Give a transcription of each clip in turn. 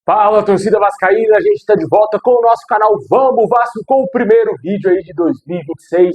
Fala, torcida vascaína, a gente está de volta com o nosso canal Vamos Vasco, com o primeiro vídeo aí de 2026.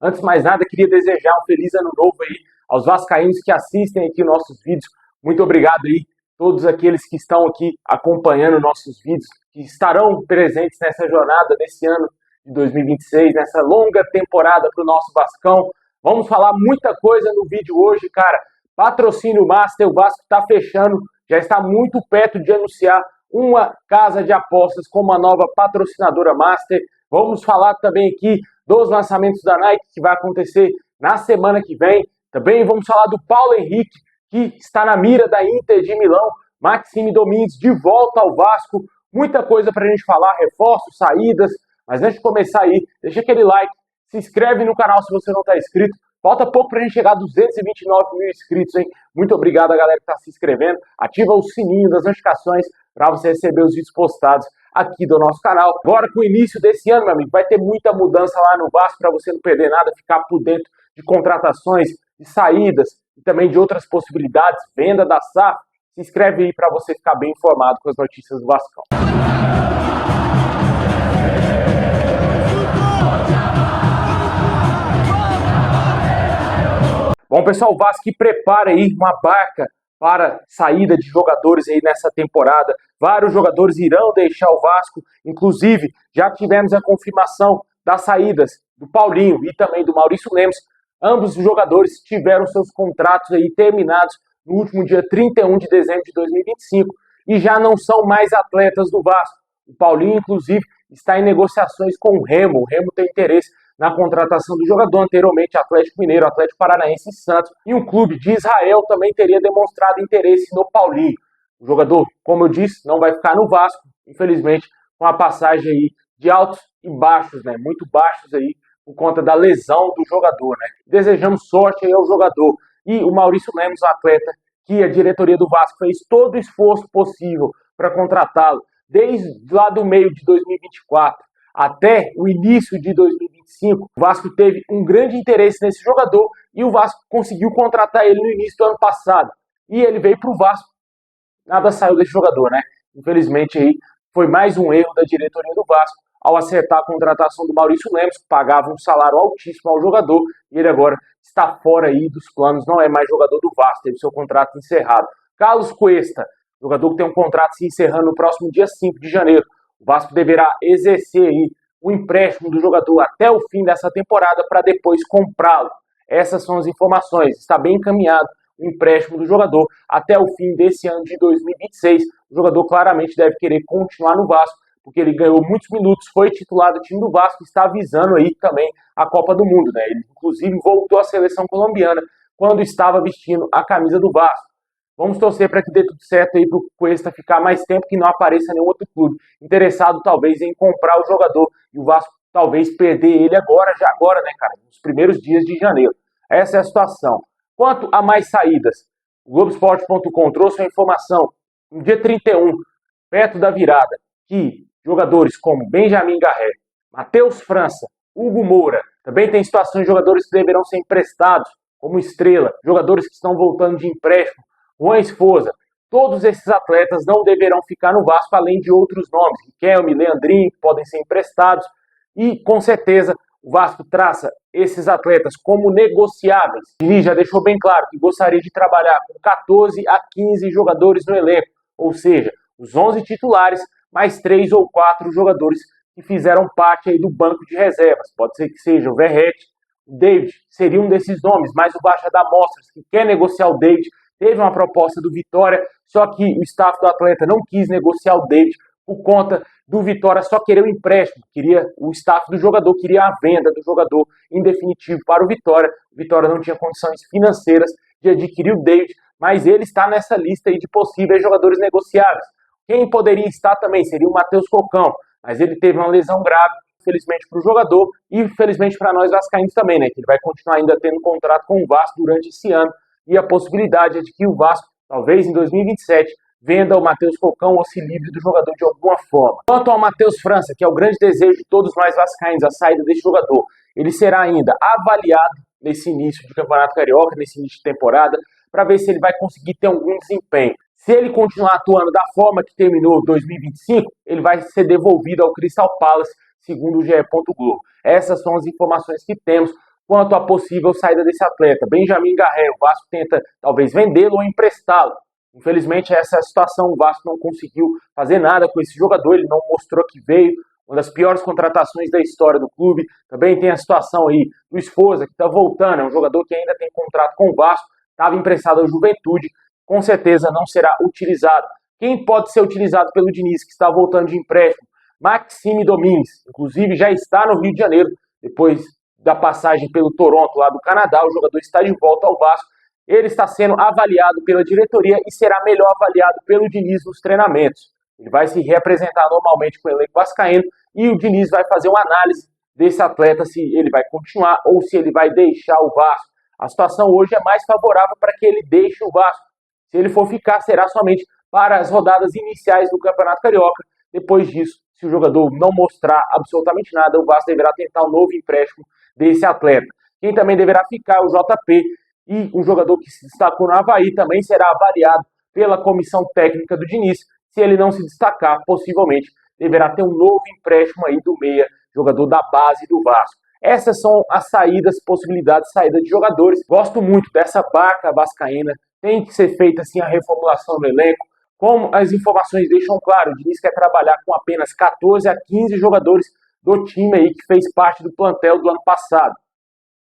Antes de mais nada, queria desejar um feliz ano novo aí aos vascaínos que assistem aqui nossos vídeos. Muito obrigado aí, todos aqueles que estão aqui acompanhando nossos vídeos, que estarão presentes nessa jornada desse ano de 2026, nessa longa temporada para o nosso Vascão. Vamos falar muita coisa no vídeo hoje, cara. Patrocínio Master, o Vasco está fechando, já está muito perto de anunciar uma casa de apostas como a nova patrocinadora Master. Vamos falar também aqui dos lançamentos da Nike, que vai acontecer na semana que vem. Também vamos falar do Paulo Henrique, que está na mira da Inter de Milão. Maxime Domingues de volta ao Vasco. Muita coisa para a gente falar, reforços, saídas. Mas antes de começar aí, deixa aquele like, se inscreve no canal se você não está inscrito. Falta pouco para a gente chegar a 229 mil inscritos, hein? Muito obrigado a galera que está se inscrevendo. Ativa o sininho das notificações para você receber os vídeos postados aqui do nosso canal. Agora, com o início desse ano, meu amigo, vai ter muita mudança lá no Vasco para você não perder nada, ficar por dentro de contratações, de saídas e também de outras possibilidades, venda da SAF. Se inscreve aí para você ficar bem informado com as notícias do Vascão. Bom, pessoal, o Vasco prepara aí uma barca para saída de jogadores aí nessa temporada. Vários jogadores irão deixar o Vasco, inclusive já tivemos a confirmação das saídas do Paulinho e também do Maurício Lemos. Ambos os jogadores tiveram seus contratos aí terminados no último dia 31 de dezembro de 2025 e já não são mais atletas do Vasco. O Paulinho, inclusive, está em negociações com o Remo. O Remo tem interesse na contratação do jogador, anteriormente Atlético Mineiro, Atlético Paranaense e Santos. E um clube de Israel também teria demonstrado interesse no Paulinho. O jogador, como eu disse, não vai ficar no Vasco, infelizmente, com a passagem aí de altos e baixos, né? Muito baixos aí, por conta da lesão do jogador, né? Desejamos sorte aí ao jogador. E o Maurício Lemos, o atleta que a diretoria do Vasco fez todo o esforço possível para contratá-lo, desde lá do meio de 2024 até o início de 2025, o Vasco teve um grande interesse nesse jogador e o Vasco conseguiu contratar ele no início do ano passado. E ele veio para o Vasco, nada saiu desse jogador, né? Infelizmente aí foi mais um erro da diretoria do Vasco ao acertar a contratação do Maurício Lemos, que pagava um salário altíssimo ao jogador, e ele agora está fora aí dos planos, não é mais jogador do Vasco, teve seu contrato encerrado. Carlos Cuesta, jogador que tem um contrato se encerrando no próximo dia 5 de janeiro. O Vasco deverá exercer aí o empréstimo do jogador até o fim dessa temporada para depois comprá-lo. Essas são as informações. Está bem encaminhado o empréstimo do jogador até o fim desse ano de 2026. O jogador claramente deve querer continuar no Vasco, porque ele ganhou muitos minutos, foi titular do time do Vasco e está visando aí também a Copa do Mundo, né? Ele, inclusive, voltou à seleção colombiana quando estava vestindo a camisa do Vasco. Vamos torcer para que dê tudo certo aí para o Cuesta ficar mais tempo, que não apareça nenhum outro clube interessado talvez em comprar o jogador e o Vasco talvez perder ele agora, já agora, né, cara, nos primeiros dias de janeiro. Essa é a situação. Quanto a mais saídas, o Globoesporte.com trouxe a informação no dia 31, perto da virada, que jogadores como Benjamin Garré, Matheus França, Hugo Moura, também tem situações de jogadores que deverão ser emprestados, como Estrela, jogadores que estão voltando de empréstimo, Juan Esposa. Todos esses atletas não deverão ficar no Vasco, além de outros nomes, Riquelme, Leandrinho, que podem ser emprestados. E, com certeza, o Vasco traça esses atletas como negociáveis. Diniz já deixou bem claro que gostaria de trabalhar com 14 a 15 jogadores no elenco, ou seja, os 11 titulares, mais 3 ou 4 jogadores que fizeram parte aí do banco de reservas. Pode ser que seja o Verratti, o David, seria um desses nomes, mas o Baixa da Mostras, que quer negociar o David, teve uma proposta do Vitória, só que o staff do atleta não quis negociar o David por conta do Vitória só querer o empréstimo. O staff do jogador queria a venda do jogador em definitivo para o Vitória. O Vitória não tinha condições financeiras de adquirir o David, mas ele está nessa lista aí de possíveis jogadores negociáveis. Quem poderia estar também seria o Matheus Cocão, mas ele teve uma lesão grave, infelizmente para o jogador e infelizmente para nós vascaínos também, né? Que ele vai continuar ainda tendo contrato com o Vasco durante esse ano. E a possibilidade é de que o Vasco, talvez em 2027, venda o Matheus Cocão ou se livre do jogador de alguma forma. Quanto ao Matheus França, que é o grande desejo de todos nós vascaínos, a saída desse jogador, ele será ainda avaliado nesse início de Campeonato Carioca, nesse início de temporada, para ver se ele vai conseguir ter algum desempenho. Se ele continuar atuando da forma que terminou 2025, ele vai ser devolvido ao Crystal Palace, segundo o GE. Globo. Essas são as informações que temos quanto à possível saída desse atleta. Benjamin Garré, o Vasco tenta talvez vendê-lo ou emprestá-lo. Infelizmente, essa é a situação. O Vasco não conseguiu fazer nada com esse jogador, ele não mostrou que veio. Uma das piores contratações da história do clube. Também tem a situação aí do Sforza, que está voltando, é um jogador que ainda tem contrato com o Vasco, estava emprestado ao Juventude, com certeza não será utilizado. Quem pode ser utilizado pelo Diniz, que está voltando de empréstimo? Maxime Domingues, inclusive já está no Rio de Janeiro, depois da passagem pelo Toronto, lá do Canadá. O jogador está de volta ao Vasco. Ele está sendo avaliado pela diretoria e será melhor avaliado pelo Diniz nos treinamentos. Ele vai se representar normalmente com o elenco vascaíno e o Diniz vai fazer uma análise desse atleta, se ele vai continuar ou se ele vai deixar o Vasco. A situação hoje é mais favorável para que ele deixe o Vasco. Se ele for ficar, será somente para as rodadas iniciais do Campeonato Carioca. Depois disso, se o jogador não mostrar absolutamente nada, o Vasco deverá tentar um novo empréstimo desse atleta. Quem também deverá ficar é o JP, e um jogador que se destacou no Avaí também será avaliado pela comissão técnica do Diniz. Se ele não se destacar, possivelmente deverá ter um novo empréstimo aí do meia, jogador da base do Vasco. Essas são as saídas, possibilidades de saída de jogadores. Gosto muito dessa barca vascaína. Tem que ser feita assim a reformulação do elenco. Como as informações deixam claro, o Diniz quer trabalhar com apenas 14 a 15 jogadores do time aí que fez parte do plantel do ano passado.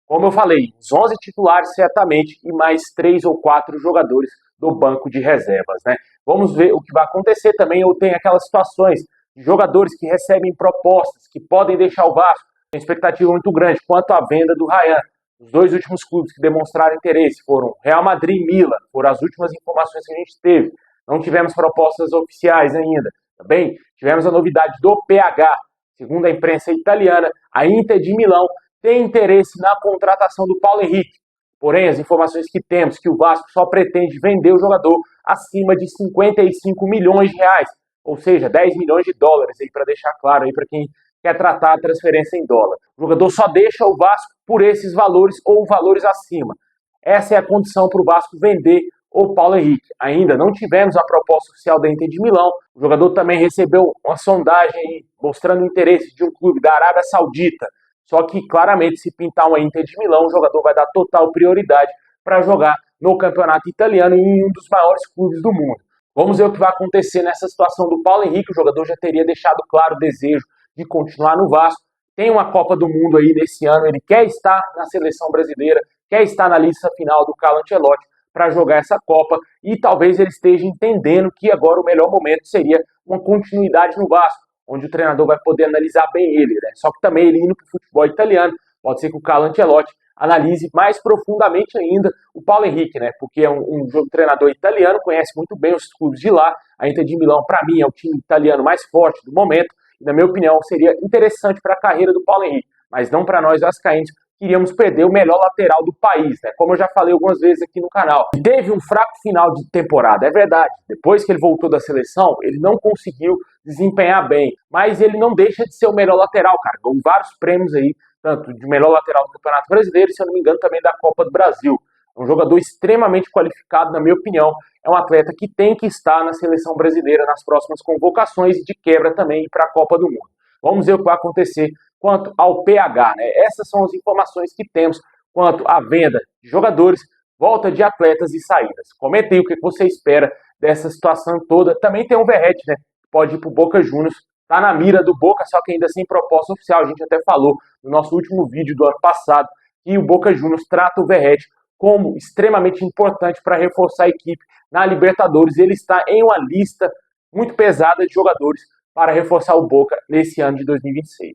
Como eu falei, os 11 titulares certamente e mais 3 ou 4 jogadores do banco de reservas, né? Vamos ver o que vai acontecer também. Ou tem aquelas situações de jogadores que recebem propostas, que podem deixar o Vasco. Tem expectativa muito grande quanto à venda do Ryan. Os dois últimos clubes que demonstraram interesse foram Real Madrid e Milan, foram as últimas informações que a gente teve. Não tivemos propostas oficiais ainda. Também tivemos a novidade do PH. Segundo a imprensa italiana, a Inter de Milão tem interesse na contratação do Paulo Henrique. Porém, as informações que temos que o Vasco só pretende vender o jogador acima de 55 milhões de reais, ou seja, 10 milhões de dólares, para deixar claro aí para quem quer tratar a transferência em dólar. O jogador só deixa o Vasco por esses valores ou valores acima. Essa é a condição para o Vasco vender o Paulo Henrique. Ainda não tivemos a proposta oficial da Inter de Milão. O jogador também recebeu uma sondagem mostrando o interesse de um clube da Arábia Saudita. Só que, claramente, se pintar uma Inter de Milão, o jogador vai dar total prioridade para jogar no campeonato italiano em um dos maiores clubes do mundo. Vamos ver o que vai acontecer nessa situação do Paulo Henrique. O jogador já teria deixado claro o desejo de continuar no Vasco. Tem uma Copa do Mundo aí nesse ano, ele quer estar na seleção brasileira, quer estar na lista final do Carlo Ancelotti para jogar essa Copa, e talvez ele esteja entendendo que agora o melhor momento seria uma continuidade no Vasco, onde o treinador vai poder analisar bem ele, né? Só que também ele indo para o futebol italiano, pode ser que o Carlo Ancelotti analise mais profundamente ainda o Paulo Henrique, né? Porque é um treinador italiano, conhece muito bem os clubes de lá. A Inter de Milão, para mim, é o time italiano mais forte do momento, e, na minha opinião, seria interessante para a carreira do Paulo Henrique, mas não para nós vascaínos, que iríamos perder o melhor lateral do país, né? Como eu já falei algumas vezes aqui no canal. Teve um fraco final de temporada, é verdade. Depois que ele voltou da seleção, ele não conseguiu desempenhar bem, mas ele não deixa de ser o melhor lateral, cara. Ganhou vários prêmios aí, tanto de melhor lateral do Campeonato Brasileiro e, se eu não me engano, também da Copa do Brasil. É um jogador extremamente qualificado, na minha opinião. É um atleta que tem que estar na seleção brasileira nas próximas convocações e de quebra também para a Copa do Mundo. Vamos ver o que vai acontecer quanto ao PH, né? Essas são as informações que temos quanto à venda de jogadores, volta de atletas e saídas. Comente aí o que você espera dessa situação toda. Também tem o Verratti, né? Pode ir para o Boca Juniors. Está na mira do Boca, só que ainda sem proposta oficial. A gente até falou no nosso último vídeo do ano passado que o Boca Juniors trata o Verratti como extremamente importante para reforçar a equipe na Libertadores. Ele está em uma lista muito pesada de jogadores para reforçar o Boca nesse ano de 2026.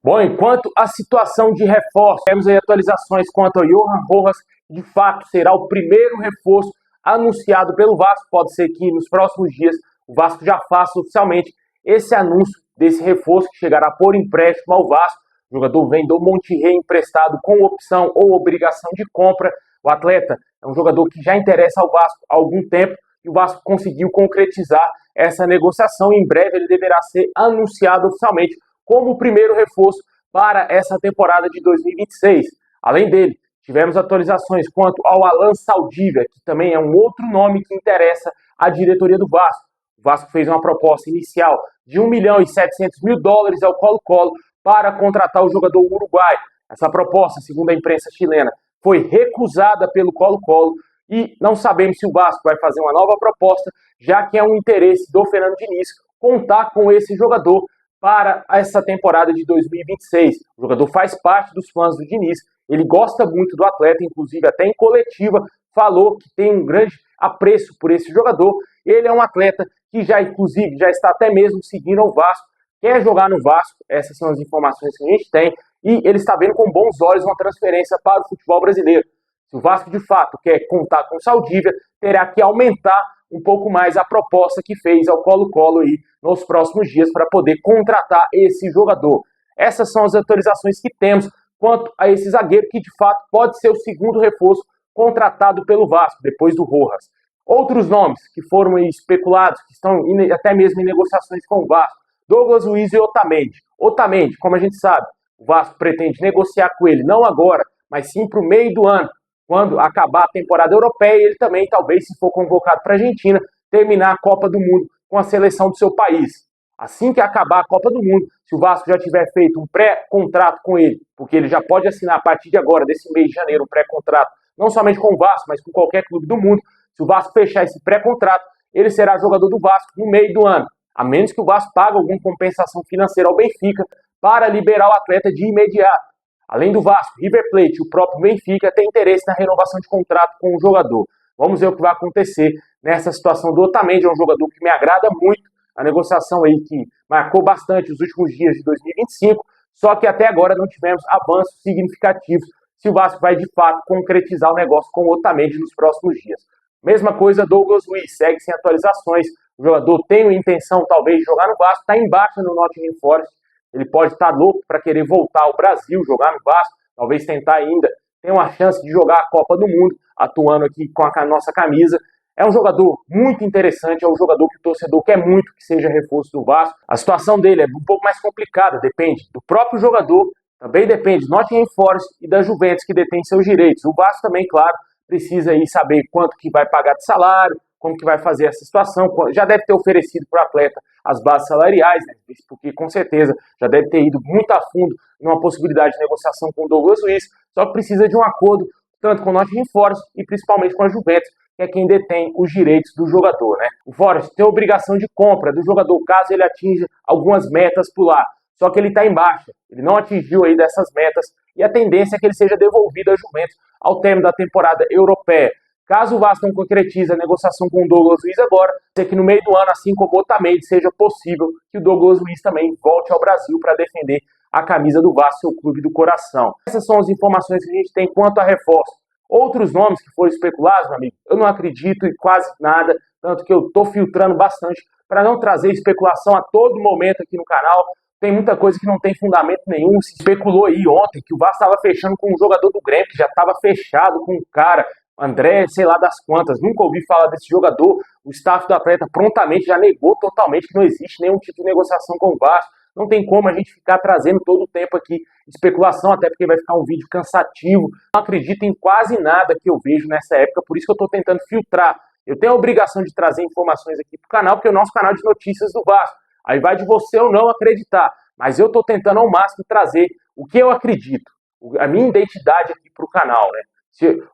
Bom, enquanto a situação de reforço, temos aí atualizações quanto ao Johan Rojas, que de fato será o primeiro reforço anunciado pelo Vasco. Pode ser que nos próximos dias o Vasco já faça oficialmente esse anúncio desse reforço que chegará por empréstimo ao Vasco. O jogador vem do Monterrey emprestado com opção ou obrigação de compra. O atleta é um jogador que já interessa ao Vasco há algum tempo e o Vasco conseguiu concretizar essa negociação. Em breve ele deverá ser anunciado oficialmente como o primeiro reforço para essa temporada de 2026. Além dele, tivemos atualizações quanto ao Alan Saldívia, que também é um outro nome que interessa à diretoria do Vasco. O Vasco fez uma proposta inicial de 1.700.000 dólares ao Colo-Colo para contratar o jogador uruguaio. Essa proposta, segundo a imprensa chilena, foi recusada pelo Colo-Colo e não sabemos se o Vasco vai fazer uma nova proposta, já que é um interesse do Fernando Diniz contar com esse jogador para essa temporada de 2026. O jogador faz parte dos planos do Diniz, ele gosta muito do atleta, inclusive até em coletiva falou que tem um grande apreço por esse jogador. Ele é um atleta que já, inclusive, já está até mesmo seguindo o Vasco, quer jogar no Vasco, essas são as informações que a gente tem, e ele está vendo com bons olhos uma transferência para o futebol brasileiro. Se o Vasco, de fato, quer contar com o Saldívia, terá que aumentar um pouco mais a proposta que fez ao Colo-Colo aí nos próximos dias para poder contratar esse jogador. Essas são as atualizações que temos quanto a esse zagueiro que, de fato, pode ser o segundo reforço contratado pelo Vasco, depois do Rojas. Outros nomes que foram especulados, que estão até mesmo em negociações com o Vasco, Douglas Luiz e Otamendi. Otamendi, como a gente sabe, o Vasco pretende negociar com ele, não agora, mas sim para o meio do ano, quando acabar a temporada europeia, ele também, talvez, se for convocado para a Argentina, terminar a Copa do Mundo com a seleção do seu país. Assim que acabar a Copa do Mundo, se o Vasco já tiver feito um pré-contrato com ele, porque ele já pode assinar a partir de agora, desse mês de janeiro, um pré-contrato, não somente com o Vasco, mas com qualquer clube do mundo, se o Vasco fechar esse pré-contrato, ele será jogador do Vasco no meio do ano, a menos que o Vasco pague alguma compensação financeira ao Benfica para liberar o atleta de imediato. Além do Vasco, River Plate e o próprio Benfica têm interesse na renovação de contrato com o jogador. Vamos ver o que vai acontecer nessa situação do Otamendi, é um jogador que me agrada muito, a negociação aí que marcou bastante os últimos dias de 2025, só que até agora não tivemos avanços significativos se o Vasco vai de fato concretizar o negócio com o Otamendi nos próximos dias. Mesma coisa, Douglas Luiz, segue sem atualizações, o jogador tem a intenção talvez de jogar no Vasco, está embaixo no Nottingham Forest, ele pode estar louco para querer voltar ao Brasil, jogar no Vasco, talvez tentar ainda, tem uma chance de jogar a Copa do Mundo, atuando aqui com a nossa camisa. É um jogador muito interessante, é um jogador que o torcedor quer muito que seja reforço do Vasco. A situação dele é um pouco mais complicada, depende do próprio jogador, também depende do Nottingham Forest e da Juventus que detém seus direitos. O Vasco também, claro, precisa aí saber quanto que vai pagar de salário, como que vai fazer essa situação, já deve ter oferecido para o atleta as bases salariais, né? Porque com certeza já deve ter ido muito a fundo numa possibilidade de negociação com o Douglas Luiz, só que precisa de um acordo tanto com o Nottingham Forest e principalmente com a Juventus, que é quem detém os direitos do jogador, né? O Forest tem a obrigação de compra do jogador caso ele atinja algumas metas por lá, só que ele está em baixa, ele não atingiu aí dessas metas e a tendência é que ele seja devolvido à Juventus ao término da temporada europeia. Caso o Vasco não concretize a negociação com o Douglas Luiz agora, é que no meio do ano, assim como o Otamendi, seja possível que o Douglas Luiz também volte ao Brasil para defender a camisa do Vasco, seu clube do coração. Essas são as informações que a gente tem quanto a reforço. Outros nomes que foram especulados, meu amigo, eu não acredito em quase nada, tanto que eu estou filtrando bastante para não trazer especulação a todo momento aqui no canal. Tem muita coisa que não tem fundamento nenhum. Se especulou aí ontem que o Vasco estava fechando com um jogador do Grêmio, que já estava fechado com um cara, André, sei lá das quantas, nunca ouvi falar desse jogador. O staff do atleta prontamente já negou totalmente que não existe nenhum tipo de negociação com o Vasco. Não tem como a gente ficar trazendo todo o tempo aqui especulação, até porque vai ficar um vídeo cansativo. Não acredito em quase nada que eu vejo nessa época, por isso que eu estou tentando filtrar. Eu tenho a obrigação de trazer informações aqui para o canal, porque é o nosso canal de notícias do Vasco. Aí vai de você ou não acreditar, mas eu estou tentando ao máximo trazer o que eu acredito, a minha identidade aqui para o canal, né?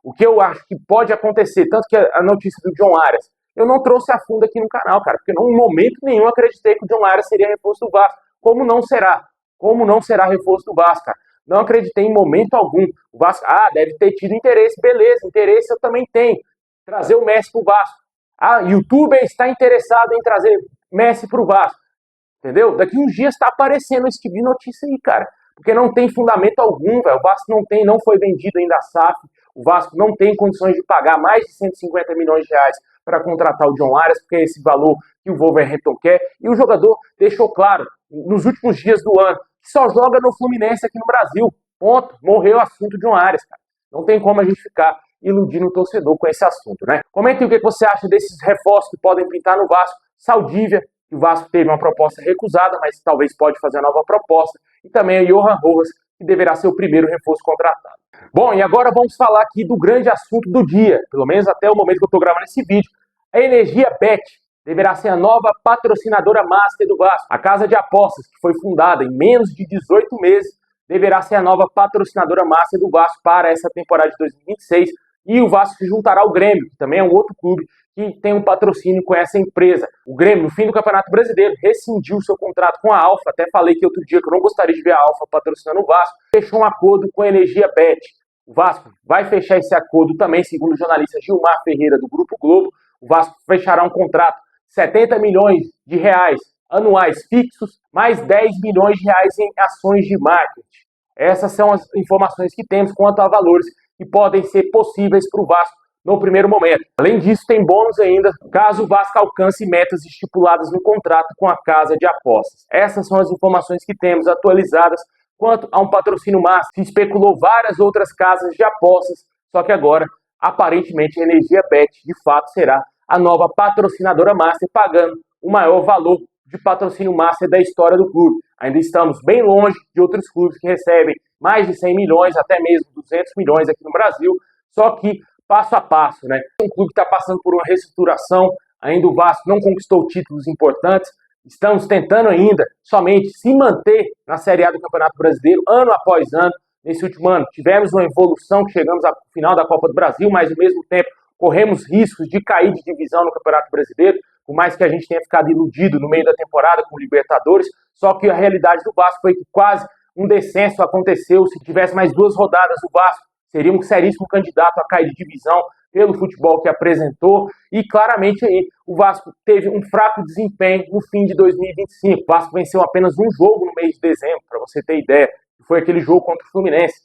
O que eu acho que pode acontecer, tanto que a notícia do John Arias, eu não trouxe a fundo aqui no canal, cara, porque em momento nenhum acreditei que o John Arias seria reforço do Vasco. Como não será? Como não será reforço do Vasco, cara? Não acreditei em momento algum. O Vasco, deve ter tido interesse, beleza, interesse eu também tenho. Trazer o Messi pro Vasco. YouTuber está interessado em trazer Messi pro Vasco. Entendeu? Daqui uns dias está aparecendo esse tipo de notícia aí, cara. Porque não tem fundamento algum, velho. O Vasco não foi vendido ainda a SAF. O Vasco não tem condições de pagar mais de 150 milhões de reais para contratar o John Arias, porque é esse valor que o Wolverhampton quer. E o jogador deixou claro, nos últimos dias do ano, que só joga no Fluminense aqui no Brasil. Ponto. Morreu o assunto de John Arias, cara. Não tem como a gente ficar iludindo o torcedor com esse assunto, né? Comentem o que você acha desses reforços que podem pintar no Vasco. Saldívia, O Vasco teve uma proposta recusada, mas talvez pode fazer uma nova proposta. E também o Johan Rojas, que deverá ser o primeiro reforço contratado. Bom, e agora vamos falar aqui do grande assunto do dia, pelo menos até o momento que eu estou gravando esse vídeo. A Energia Bet deverá ser a nova patrocinadora master do Vasco. A casa de apostas, que foi fundada em menos de 18 meses, deverá ser a nova patrocinadora master do Vasco para essa temporada de 2026. E o Vasco se juntará ao Grêmio, que também é um outro clube que tem um patrocínio com essa empresa. O Grêmio, no fim do Campeonato Brasileiro, rescindiu seu contrato com a Alfa. Até falei que outro dia que eu não gostaria de ver a Alfa patrocinando o Vasco. Fechou um acordo com a Energia Bet. O Vasco vai fechar esse acordo também, segundo o jornalista Gilmar Ferreira, do Grupo Globo. O Vasco fechará um contrato de 70 milhões de reais anuais fixos, mais 10 milhões de reais em ações de marketing. Essas são as informações que temos quanto a valores que podem ser possíveis para o Vasco no primeiro momento. Além disso, tem bônus ainda caso o Vasco alcance metas estipuladas no contrato com a casa de apostas. Essas são as informações que temos atualizadas quanto a um patrocínio máximo. Se especulou várias outras casas de apostas, só que agora, aparentemente, a Energia Bet, de fato, será a nova patrocinadora master, pagando o maior valor de patrocínio master da história do clube. Ainda estamos bem longe de outros clubes que recebem mais de 100 milhões, até mesmo 200 milhões aqui no Brasil, só que passo a passo, né? Um clube que está passando por uma reestruturação, ainda o Vasco não conquistou títulos importantes, estamos tentando ainda somente se manter na Série A do Campeonato Brasileiro, ano após ano. Nesse último ano tivemos uma evolução que chegamos ao final da Copa do Brasil, mas ao mesmo tempo corremos riscos de cair de divisão no Campeonato Brasileiro, por mais que a gente tenha ficado iludido no meio da temporada com o Libertadores, só que a realidade do Vasco foi que quase um descenso aconteceu. Se tivesse mais 2 rodadas, o Vasco seria um seríssimo candidato a cair de divisão pelo futebol que apresentou. E claramente aí o Vasco teve um fraco desempenho no fim de 2025. O Vasco venceu apenas um jogo no mês de dezembro, para você ter ideia. Foi aquele jogo contra o Fluminense,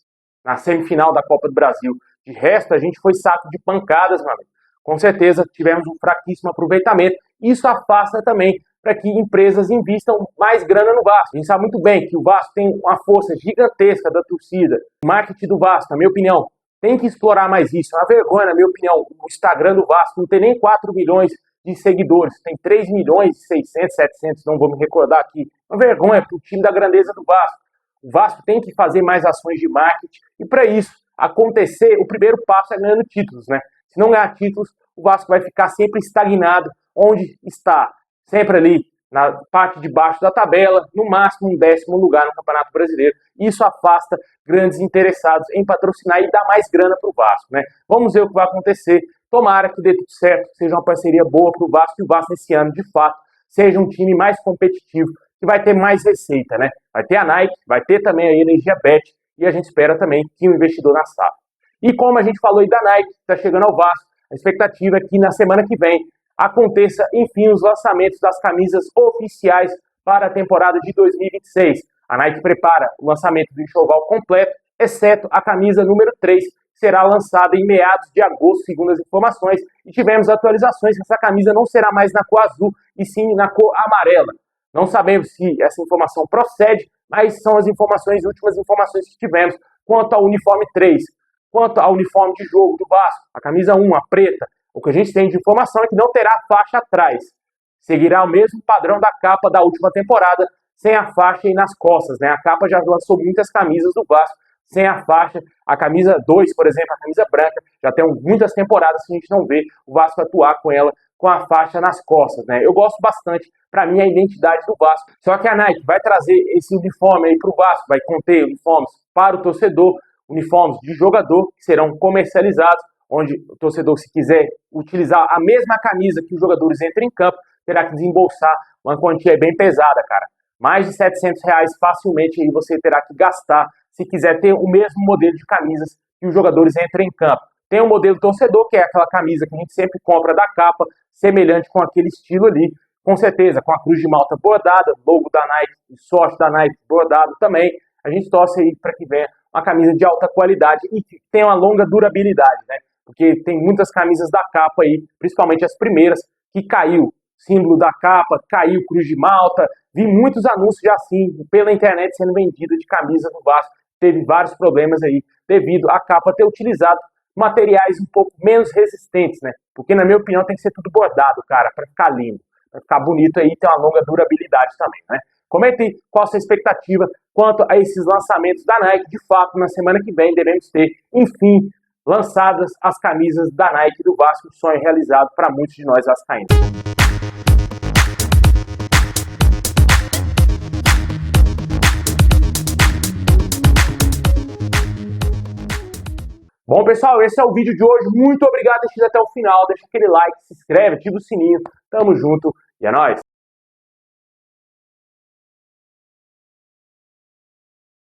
na semifinal da Copa do Brasil. De resto, a gente foi saco de pancadas, meu amigo. Com certeza tivemos um fraquíssimo aproveitamento. Isso afasta também para que empresas invistam mais grana no Vasco. A gente sabe muito bem que o Vasco tem uma força gigantesca da torcida. O marketing do Vasco, na minha opinião, tem que explorar mais isso. É uma vergonha, na minha opinião, o Instagram do Vasco não tem nem 4 milhões de seguidores. Tem 3 milhões e 600, 700, não vou me recordar aqui. Uma vergonha para o time da grandeza do Vasco. O Vasco tem que fazer mais ações de marketing. E para isso acontecer, o primeiro passo é ganhando títulos, né? Se não ganhar títulos, o Vasco vai ficar sempre estagnado onde está. Sempre ali na parte de baixo da tabela, no máximo um 10º lugar no Campeonato Brasileiro. Isso afasta grandes interessados em patrocinar e dar mais grana para o Vasco, né? Vamos ver o que vai acontecer. Tomara que dê tudo certo, que seja uma parceria boa para o Vasco e o Vasco esse ano, de fato, seja um time mais competitivo, que vai ter mais receita, né? Vai ter a Nike, vai ter também a Energia Bet e a gente espera também que o investidor na SAF. E como a gente falou aí da Nike, que está chegando ao Vasco, a expectativa é que na semana que vem aconteça, enfim, os lançamentos das camisas oficiais para a temporada de 2026. A Nike prepara o lançamento do enxoval completo, exceto a camisa número 3, que será lançada em meados de agosto, segundo as informações, e tivemos atualizações que essa camisa não será mais na cor azul, e sim na cor amarela. Não sabemos se essa informação procede, mas são as últimas informações que tivemos quanto ao uniforme 3. Quanto ao uniforme de jogo do Vasco, a camisa 1, a preta, o que a gente tem de informação é que não terá faixa atrás. Seguirá o mesmo padrão da capa da última temporada, sem a faixa aí nas costas, né? A capa já lançou muitas camisas do Vasco sem a faixa. A camisa 2, por exemplo, a camisa branca, já tem muitas temporadas que a gente não vê o Vasco atuar com ela com a faixa nas costas, né? Eu gosto bastante, para mim, a identidade do Vasco. Só que a Nike vai trazer esse uniforme aí para o Vasco, vai conter uniformes para o torcedor, uniformes de jogador que serão comercializados, onde o torcedor, se quiser utilizar a mesma camisa que os jogadores entram em campo, terá que desembolsar uma quantia bem pesada, cara. Mais de R$700 facilmente aí você terá que gastar se quiser ter o mesmo modelo de camisas que os jogadores entram em campo. Tem o modelo torcedor, que é aquela camisa que a gente sempre compra da capa, semelhante com aquele estilo ali, com certeza, com a cruz de malta bordada, logo da Nike, sorte da Nike bordado também. A gente torce aí para que venha uma camisa de alta qualidade e que tenha uma longa durabilidade, né? Porque tem muitas camisas da capa aí, principalmente as primeiras, que caiu símbolo da capa, caiu cruz de malta. Vi muitos anúncios já assim, pela internet sendo vendida de camisa do Vasco. Teve vários problemas aí, devido à capa ter utilizado materiais um pouco menos resistentes, né? Porque, na minha opinião, tem que ser tudo bordado, cara, para ficar lindo. Vai ficar bonito aí e ter uma longa durabilidade também, né? Comenta aí qual a sua expectativa quanto a esses lançamentos da Nike. De fato, na semana que vem devemos ter, enfim, lançadas as camisas da Nike do Vasco, um sonho realizado para muitos de nós vascaínos. Bom, pessoal, esse é o vídeo de hoje. Muito obrigado por assistir até o final. Deixa aquele like, se inscreve, ativa o sininho. Tamo junto e é nóis!